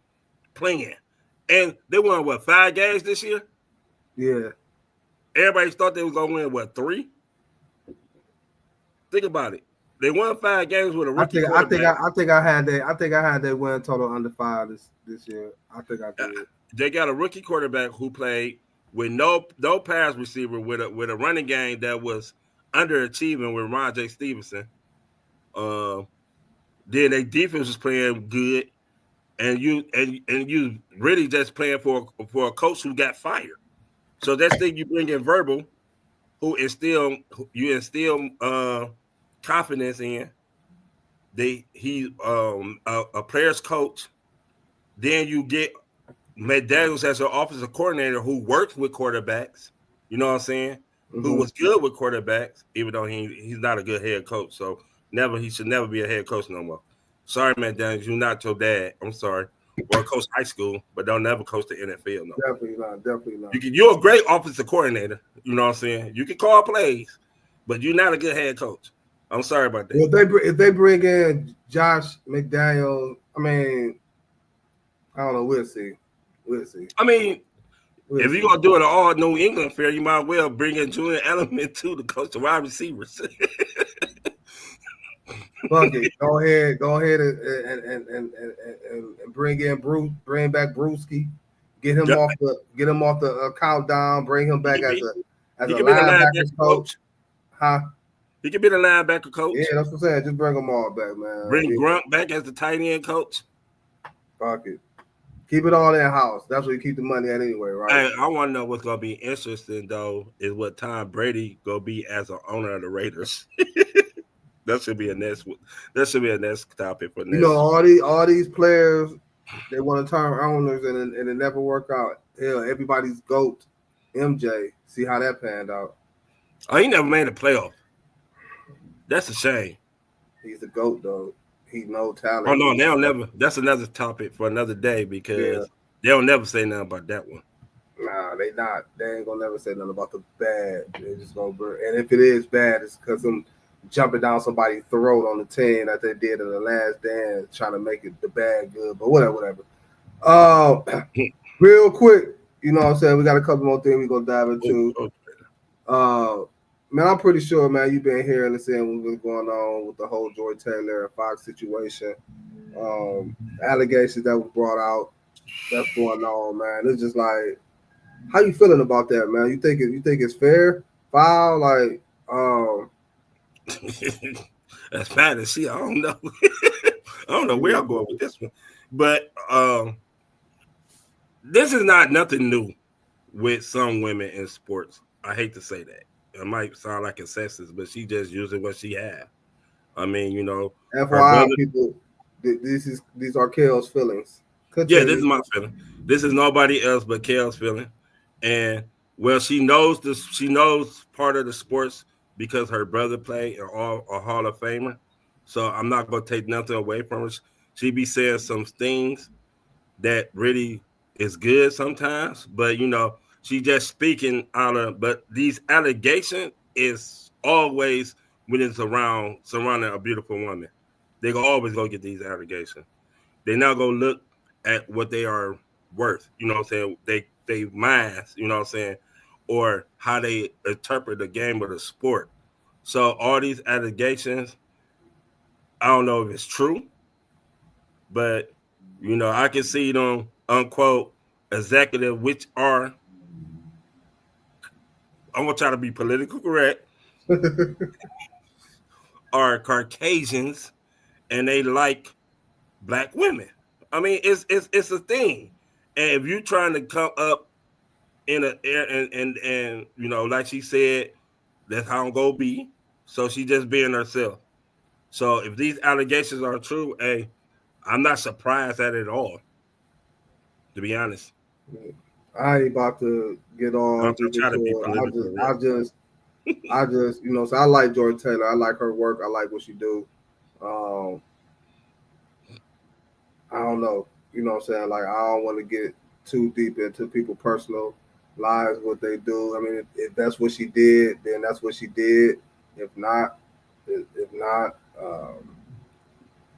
playing. And they won 5 games this year. Yeah. Everybody thought they was gonna win 3. Think about it. They won 5 games with a rookie quarterback. I think I had that win total under 5 this year. I think I did. They got a rookie quarterback who played with no pass receiver with a running game that was underachieving with Ramondre Stevenson. Then their defense was playing good, and you really just playing for a coach who got fired. So that's thing you bring in verbal, who instill confidence in. He's a player's coach. Then you get McDaniels as your offensive coordinator who works with quarterbacks. You know what I'm saying? Mm-hmm. Who was good with quarterbacks, even though he's not a good head coach. So he should never be a head coach no more. Sorry, McDaniels, you're not your dad. I'm sorry. Or coach high school, but don't never coach the NFL. No, definitely not. You're a great offensive coordinator. You know what I'm saying? You can call plays, but you're not a good head coach. I'm sorry about that. Well, if they bring in Josh McDaniels, I mean, I don't know. We'll see. I mean, if you're gonna do it all New England fair, you might well bring in Julian Edelman too to coach the wide receivers. Fuck it. Go ahead and bring back Brewski. Get him off the countdown. Bring him back as a linebacker coach. Huh? He could be the linebacker coach. Yeah, that's what I'm saying. Just bring them all back, man. Bring Grunt back as the tight end coach. Fuck it. Keep it all in house. That's where you keep the money at anyway, right? Hey, I want to know what's gonna be interesting though is what Tom Brady gonna be as an owner of the Raiders. That should be a next topic for next. You know, all these players, they want to turn owners and it never work out. Hell, everybody's GOAT, MJ. See how that panned out. Oh, he never made a playoff. That's a shame. He's the GOAT though. He's no talent. Oh no, they'll never. That's another topic for another day because they'll never say nothing about that one. Nah, they not. They ain't gonna never say nothing about the bad. They just gonna burn. And if it is bad, it's because them jumping down somebody's throat on the team that they did in the last dance, trying to make it the bad good. But whatever. Real quick, you know what I'm saying? We got a couple more things we're gonna dive into. Man, I'm pretty sure, man, you've been hearing and seeing what's going on with the whole Joy Taylor and Fox situation. Allegations that was brought out, that's going on, man. It's just like, how you feeling about that, man? You think it's fair, foul, like, That's fantasy. I don't know. I don't know where I'm going with this one, but this is not nothing new with some women in sports. I hate to say that. It might sound like it's sexist, but she just using what she had. I mean, you know. FYI, people, these are Kell's feelings. Yeah, this is my feeling. This is nobody else but Kell's feeling. And well, she knows this. She knows part of the sports because her brother played a Hall of Famer. So I'm not gonna take nothing away from her. She be saying some things that really is good sometimes, but you know. She just speaking out of, but these allegations is always when it's surrounding a beautiful woman. They always go get these allegations. They now go look at what they are worth. You know what I'm saying? They minds. You know what I'm saying? Or how they interpret the game or the sport. So all these allegations, I don't know if it's true, but I can see them unquote executive, which are I'm gonna try to be politically correct, are Caucasians and they like black women. I mean, it's a thing. And if you're trying to come up in a and like she said, that's how I'm gonna be. So she just being herself. So if these allegations are true, hey, I'm not surprised at it at all. To be honest, I ain't about to get all I'm deep trying to be into it. politically correct. I just, so I like Jordan Taylor. I like her work. I like what she do. Um, I don't know. You know what I'm saying? Like, I don't want to get too deep into people's personal lives, what they do. I mean, if that's what she did, then that's what she did. If not, if not,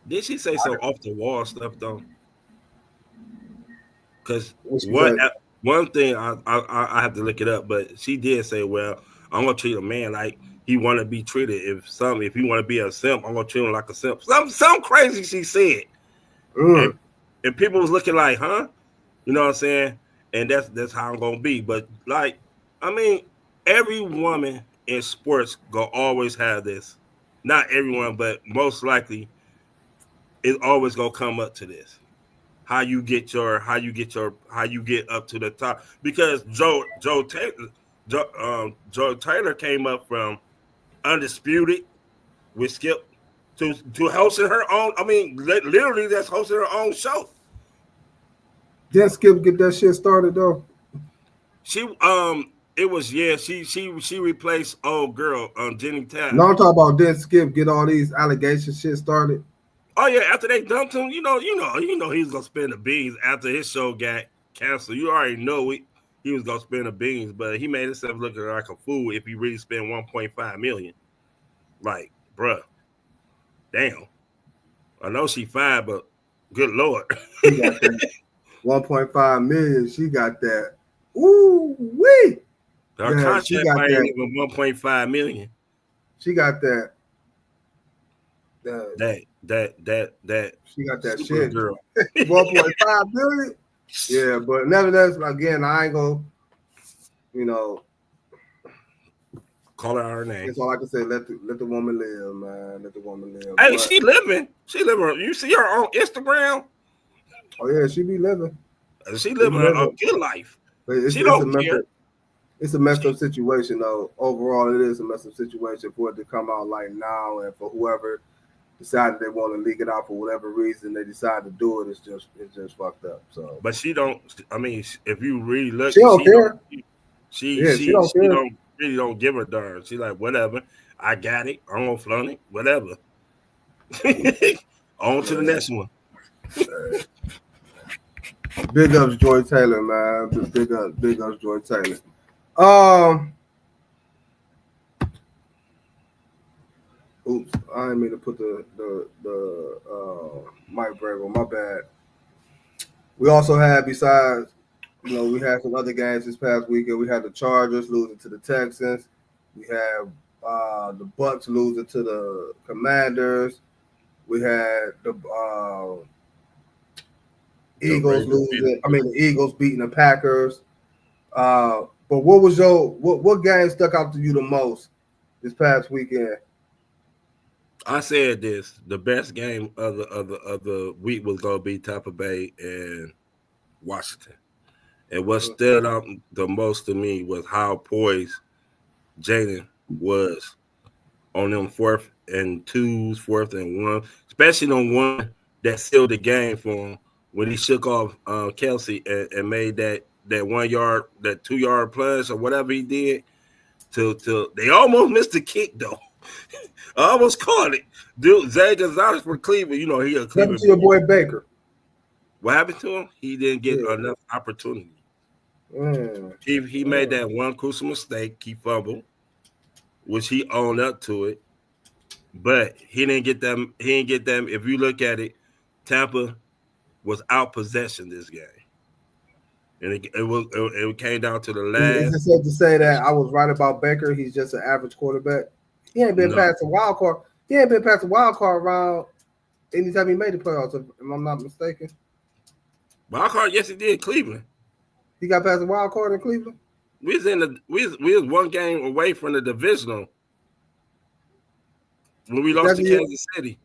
Did she say some off the wall stuff though? Because what she one say? one thing I have to look it up, but she did say, "Well, I'm gonna treat a man like he want to be treated. If he want to be a simp, I'm gonna treat him like a simp." Some crazy she said, and, Mm. and people was looking like, "Huh?" You know what I'm saying? And that's how I'm gonna be. But like, I mean, every woman in sports gonna always have this. Not everyone, but most likely, it's always gonna come up to this. How you get up to the top, because Joe Taylor came up from undisputed with Skip to hosting her own. I mean, literally, that's hosting her own show. Didn't Skip get that shit started though? She it was she replaced old girl Jenny Todd. No, I'm talking about didn't Skip get all these allegation shit started? Oh yeah, after they dumped him, he was gonna spend the beans after his show got canceled. You already know he was gonna spend the beans, but he made himself look like a fool if he really spent 1.5 million. Like, bruh, damn. I know she fine, but good lord. She got that 1.5 million. She got that. Ooh wee. Her Yeah, she contract got might ain't that. even 1.5 million. She got that. That She got that super shit. girl. 1.5 billion. Yeah, but nevertheless, again, I ain't gonna, you know, Call her name. that's all I can say. Let the woman live, man. Let the woman live. Hey, But, she living. She living. You see her on Instagram? oh yeah, she be living. She living a good life. But She don't care. It's a messed up situation, though. Overall, it is a messed up situation for it to come out like now, and for whoever decided they want to leak it out for whatever reason they decide to do it. It's just fucked up. So, But she don't. I mean, if you really look, she don't care. She Yeah, she don't care. don't really don't give a darn. She like, whatever. I got it. I'm gonna flaunt it. Whatever. On to the next one. Big ups, Joy Taylor, man. Big ups, Joy Taylor. Oops, I didn't mean to put the mic break on. My bad. We also had, besides, we had some other games this past weekend. We had the Chargers losing to the Texans. We had the Bucks losing to the Commanders. We had the Eagles losing. I mean, the Eagles beating the Packers. But what was what game stuck out to you the most this past weekend? I said this: the best game of the week was gonna be Tampa Bay and Washington. And what stood out the most to me was how poised Jaden was on them 4th and 2s, 4th and 1, especially on one that sealed the game for him when he shook off Kellz and made that 1 yard, that 2 yard plunge or whatever he did. To they almost missed the kick though. I almost caught it. Dude, Zay Gonzalez for Cleveland. He a Cleveland. To your boy Baker. What happened to him? He didn't get enough opportunity. He made that one crucial mistake. He fumbled, which he owned up to it. But he didn't get them. He didn't get them. If you look at it, Tampa was out possession this game, and it came down to the Is last. it safe to say that I was right about Baker? He's just an average quarterback. He ain't been past the wild card. He ain't been past the wild card round anytime he made the playoffs. If I'm not mistaken. Wild card, yes, he did. Cleveland. He got past the wild card in Cleveland. We was one game away from the divisional when we lost to Kansas City.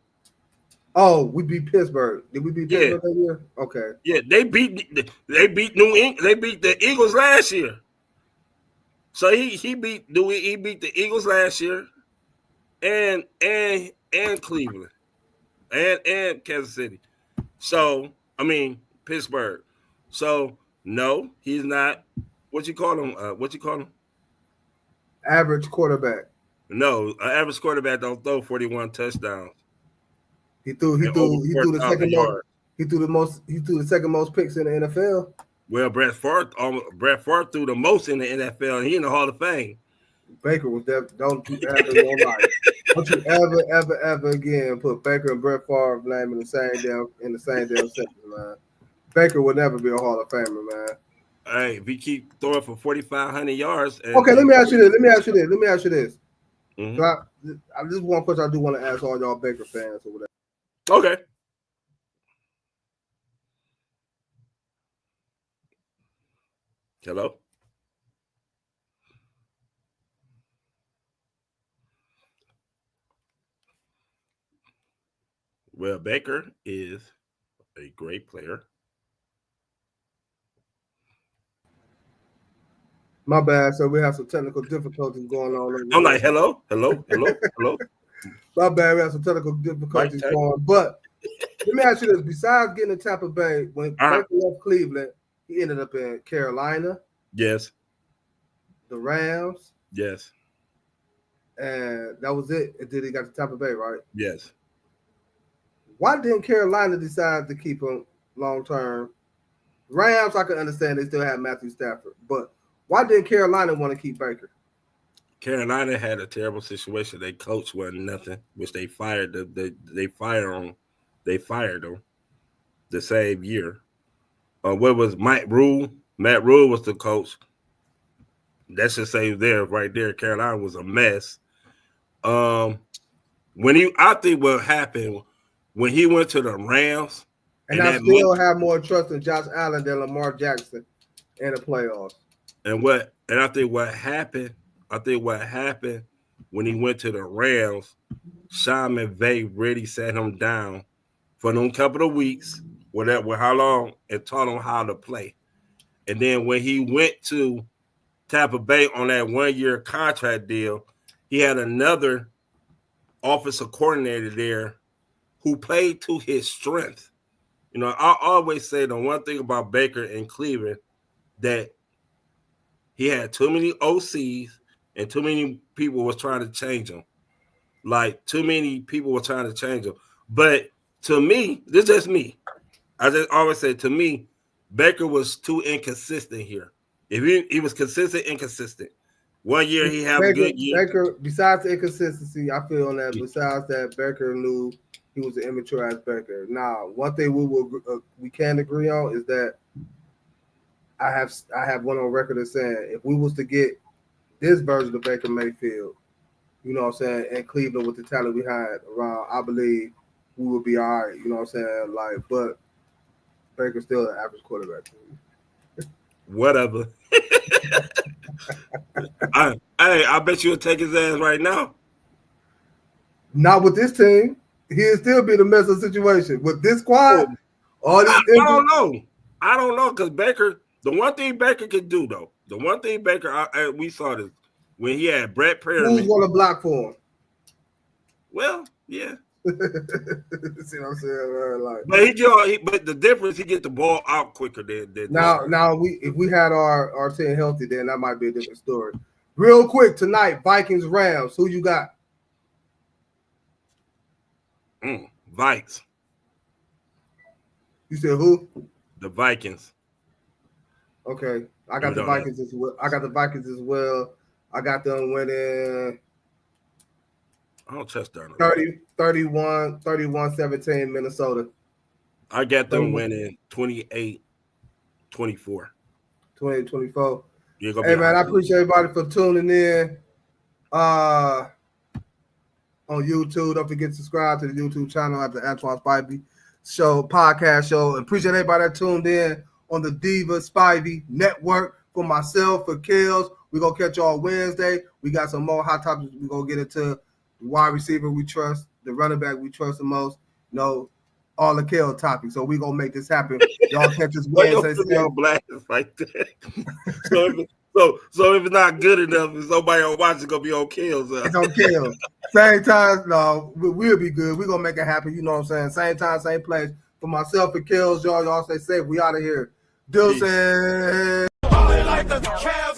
Oh, we beat Pittsburgh. Did we beat Pittsburgh that year? Okay. Yeah, they beat New England. They beat the Eagles last year. So he beat the Eagles last year, and Cleveland, and Kansas City. So I mean Pittsburgh. So no, he's not. What you call him? Average quarterback. No, an average quarterback don't throw 41 touchdowns. He threw the second most picks in the NFL. Well, Brett Favre threw the most in the NFL, and he in the Hall of Fame. Baker was there. Don't you ever in your life. Don't you ever again put Baker and Brett Favre name in the same damn sentence, man. Baker would never be a Hall of Famer, man. Hey, if he keep throwing for 4,500 yards. Okay, let me ask you this. Mm-hmm. This is one question I do want to ask all y'all Baker fans or whatever. Okay. Hello? Well, Baker is a great player. My bad. So we have some technical difficulties going on. I'm like, hello. My bad. We have some technical difficulties going. But let me ask you this. Besides getting to Tampa Bay, when Baker left Cleveland, he ended up in Carolina. Yes. The Rams. Yes. And that was it until he got to Tampa Bay, right? Yes. Why didn't Carolina decide to keep him long term? Rams, I can understand they still have Matthew Stafford, but why didn't Carolina want to keep Baker? Carolina had a terrible situation. Their coach wasn't nothing, which they fired. They fired him the same year. What was Mike Rule? Matt Rule was the coach. That should say right there. Carolina was a mess. I think what happened when he went to the Rams, and I still have more trust in Josh Allen than Lamar Jackson in the playoffs. I think what happened when he went to the Rams, Sean McVay really sat him down for them couple of weeks, whatever, how long, and taught him how to play. And then when he went to Tampa Bay on that 1-year contract deal, he had another offensive coordinator there who played to his strength. You know, I always say the one thing about Baker in Cleveland that he had too many OCs and too many people was trying to change him. Like, too many people were trying to change him. But to me, this is just me. I just always say, to me, Baker was too inconsistent here. If he was consistent, inconsistent. 1 year he had a good year. Baker, besides the inconsistency, I feel on that. Besides that, Baker knew he was an immature ass Baker. Now, one thing we can agree on is that I have one on record as saying if we was to get this version of Baker Mayfield, you know what I'm saying, in Cleveland with the talent we had around, I believe we would be all right. You know what I'm saying? Like, but Baker's still an average quarterback. Whatever. I bet you'll take his ass right now. Not with this team. He'll still be the mess of the situation. With this squad, I don't know because Baker, the one thing Baker could do, though, we saw this when he had Brett Perry. Who's going to block for him? Well, yeah. See what I'm saying? Like, but the difference, he get the ball out quicker than now. If we had our team healthy, then that might be a different story. Real quick tonight, Vikings Rams. Who you got? Vikes. You said who? The Vikings. Okay, I got the Vikings as well. I got them winning. I don't trust that. 31-17 Minnesota. I got them winning 28-24. 28-24. Hey man, I appreciate everybody for tuning in. On YouTube, don't forget to subscribe to the YouTube channel at the Antoine Spivey podcast show. Appreciate everybody that tuned in on the Diva Spivey Network. For myself, for Kellz, we're gonna catch y'all Wednesday. We got some more hot topics. We're gonna get into the wide receiver we trust, the running back we trust the most. All the Kellz topics. So we're gonna make this happen. Y'all catch us Wednesday. Blast like that. So if it's not good enough, if somebody on watch, it's gonna be on Kellz. It's on Kellz. Same time, no, we'll be good. We're gonna make it happen. You know what I'm saying? Same time, same place. For myself and Kellz, y'all stay safe. We out of here. Deuces. Ballin' like the Cavs.